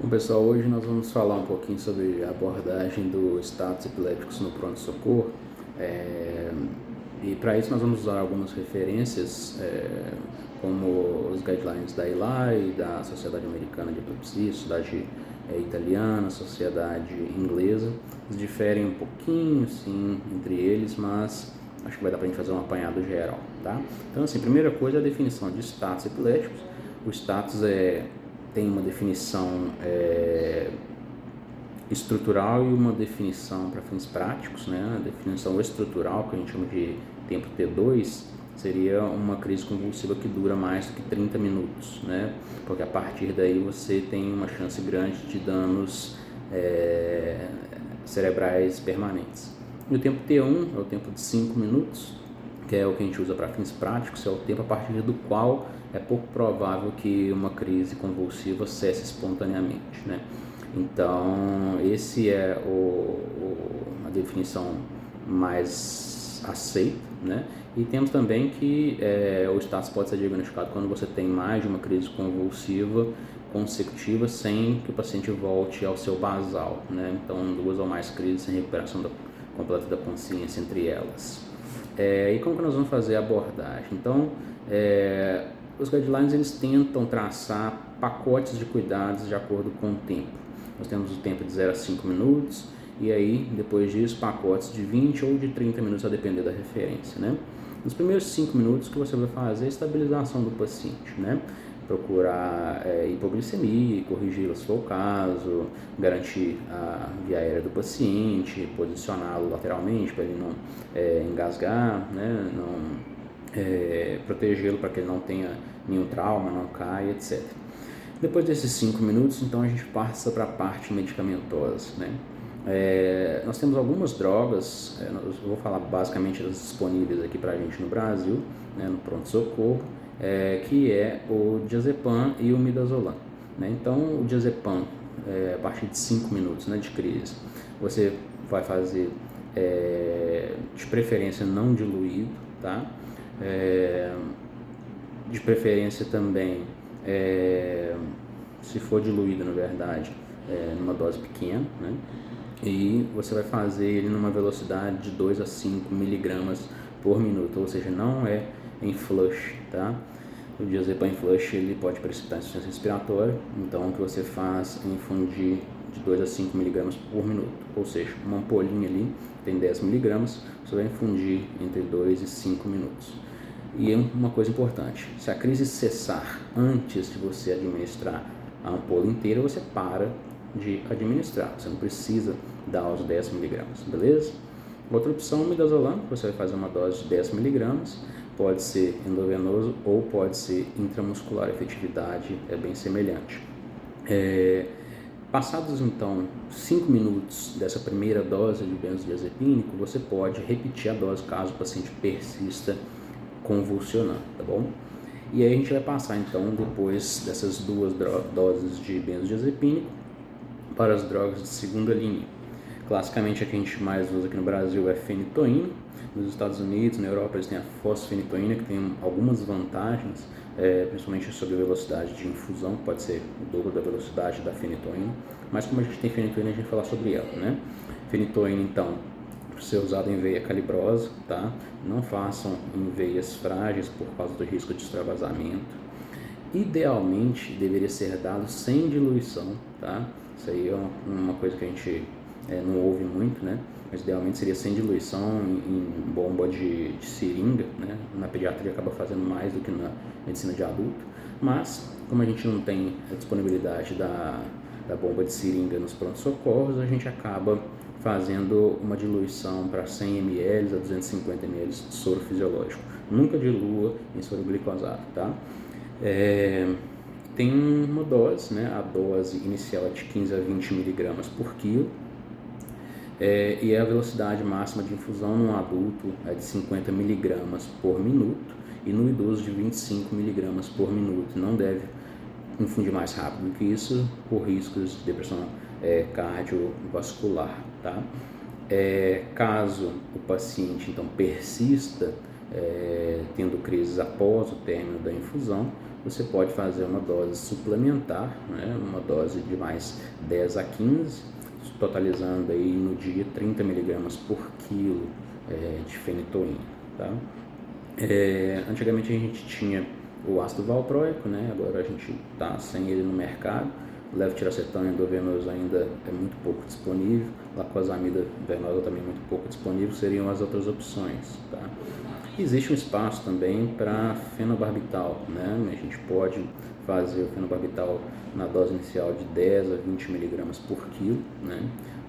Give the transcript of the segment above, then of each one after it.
Bom, pessoal, hoje nós vamos falar um pouquinho sobre a abordagem dos status epilépticos no pronto-socorro. E para isso nós vamos usar algumas referências, como os guidelines da ELAI, da Sociedade Americana de Epilepsia, Sociedade Italiana, Sociedade Inglesa. Eles diferem um pouquinho, sim, entre eles, mas acho que vai dar para a gente fazer um apanhado geral, tá? Então, assim, primeira coisa é a definição de status epiléticos. O status tem uma definição estrutural e uma definição para fins práticos, né? A definição estrutural, que a gente chama de tempo T2, seria uma crise convulsiva que dura mais do que 30 minutos, né? Porque a partir daí você tem uma chance grande de danos cerebrais permanentes. E o tempo T1 é o tempo de 5 minutos, que é o que a gente usa para fins práticos, é o tempo a partir do qual é pouco provável que uma crise convulsiva cesse espontaneamente, né? Então, esse é a definição mais aceita, né? E temos também que o status pode ser diagnosticado quando você tem mais de uma crise convulsiva consecutiva sem que o paciente volte ao seu basal, né? Então, 2 ou mais crises sem recuperação completa da consciência entre elas. E como que nós vamos fazer a abordagem? Então, os guidelines eles tentam traçar pacotes de cuidados de acordo com o tempo. Nós temos o tempo de 0 a 5 minutos e aí, depois disso, pacotes de 20 ou de 30 minutos, a depender da referência, né? Nos primeiros 5 minutos, o que você vai fazer é a estabilização do paciente, né? Procurar hipoglicemia, corrigi-la se for o caso, garantir a via aérea do paciente, posicioná-lo lateralmente para ele não engasgar, né? Não protegê-lo para que ele não tenha nenhum trauma, não caia, etc. Depois desses 5 minutos, então a gente passa para a parte medicamentosa, né? Nós temos algumas drogas, eu vou falar basicamente das disponíveis aqui para a gente no Brasil, né, no pronto-socorro, que é o diazepam e o midazolam, né? Então, o diazepam, a partir de 5 minutos, né, de crise, você vai fazer de preferência não diluído, tá? De preferência também, se for diluído, na verdade, numa dose pequena, né? E você vai fazer ele numa velocidade de 2 a 5 miligramas por minuto, ou seja, não é em flush, tá? O diazepam em flush ele pode precipitar insuficiência respiratória, então o que você faz é infundir de 2 a 5 miligramas por minuto, ou seja, uma ampolinha ali tem 10 miligramas, você vai infundir entre 2 e 5 minutos. E uma coisa importante, se a crise cessar antes de você administrar a ampola inteira, você para de administrar, você não precisa dar os 10 miligramas, beleza? Outra opção, o midazolam, você vai fazer uma dose de 10 miligramas, pode ser endovenoso ou pode ser intramuscular, a efetividade é bem semelhante. Passados então 5 minutos dessa primeira dose de benzodiazepínico, você pode repetir a dose caso o paciente persista convulsionando, tá bom? E aí a gente vai passar então, depois dessas 2 doses de benzodiazepínico, para as drogas de segunda linha. Classicamente a que a gente mais usa aqui no Brasil é fenitoína. Nos Estados Unidos, na Europa, eles têm a fosfenitoína, que tem algumas vantagens, principalmente sobre a velocidade de infusão, que pode ser o dobro da velocidade da fenitoína, mas como a gente tem fenitoína, a gente vai falar sobre ela, né? Fenitoína, então, para ser usado em veia calibrosa, tá? Não façam em veias frágeis por causa do risco de extravasamento. Idealmente, deveria ser dado sem diluição, tá? Isso aí é uma coisa que a gente não ouve muito, né? Mas idealmente seria sem diluição em bomba de seringa, né? Na pediatria acaba fazendo mais do que na medicina de adulto, mas como a gente não tem a disponibilidade da bomba de seringa nos pronto-socorros, a gente acaba fazendo uma diluição para 100 ml a 250 ml de soro fisiológico. Nunca dilua em soro glicosado, tá? Tem uma dose, né? A dose inicial é de 15 a 20 miligramas por quilo, e a velocidade máxima de infusão no adulto é de 50 miligramas por minuto e no idoso de 25 miligramas por minuto. Não deve infundir mais rápido do que isso por riscos de depressão cardiovascular, tá? Caso o paciente então persista tendo crises após o término da infusão, você pode fazer uma dose suplementar, né, uma dose de mais 10 a 15, totalizando aí no dia 30 mg por quilo de fenitoína. Tá? Antigamente a gente tinha o ácido valproico, né, agora a gente está sem ele no mercado. O levetiracetam endovenoso ainda é muito pouco disponível, lacosamida venosa também muito pouco disponível, seriam as outras opções. Tá? Existe um espaço também para fenobarbital, né? A gente pode fazer o fenobarbital na dose inicial de 10 a 20 mg por quilo, né?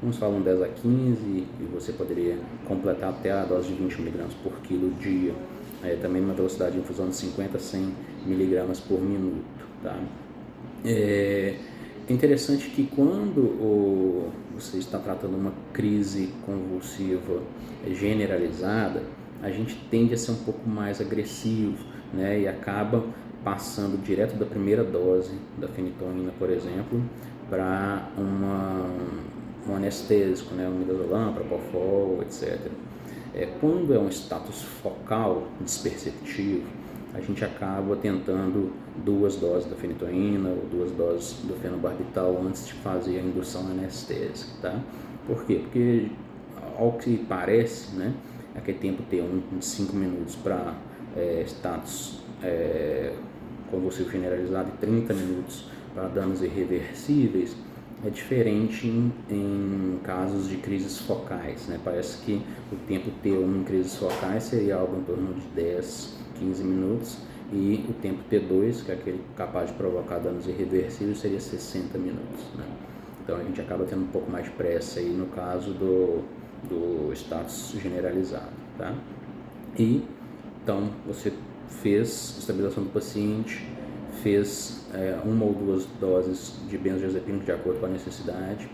Uns falam 10 a 15 e você poderia completar até a dose de 20 mg por quilo dia, também numa velocidade de infusão de 50 a 100 mg por minuto. Tá? É interessante que quando você está tratando uma crise convulsiva generalizada, a gente tende a ser um pouco mais agressivo, né, e acaba passando direto da primeira dose da fenitoína, por exemplo, para um anestésico, né, um midazolam, propofol, etc. Quando é um status focal desperceptivo, a gente acaba tentando 2 doses da fenitoína ou 2 doses do fenobarbital antes de fazer a indução anestésica. Tá? Por quê? Porque, ao que parece, né, aquele tempo T1 de 5 minutos para status convulsivo generalizado e 30 minutos para danos irreversíveis é diferente em casos de crises focais. Né? Parece que o tempo T1 em crises focais seria algo em torno de 10, 15 minutos e o tempo T2, que é aquele capaz de provocar danos irreversíveis, seria 60 minutos. Né? Então a gente acaba tendo um pouco mais de pressa aí no caso do status generalizado. Tá? E então você fez estabilização do paciente, fez 1 ou 2 doses de benzodiazepínico de acordo com a necessidade.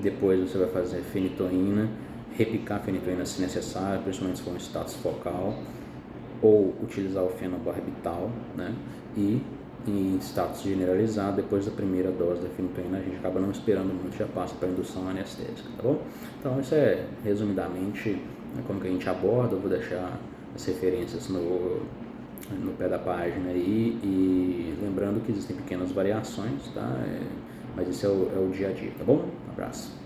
Depois você vai fazer fenitoína, repicar a fenitoína se necessário, principalmente se for um status focal, ou utilizar o fenobarbital, né? E em status generalizado, depois da primeira dose da fenitoína, a gente acaba não esperando muito, já passa para a indução anestésica, tá bom? Então isso é resumidamente como que a gente aborda. Eu vou deixar as referências no pé da página aí, e lembrando que existem pequenas variações, tá? Mas esse é o dia a dia, tá bom? Um abraço.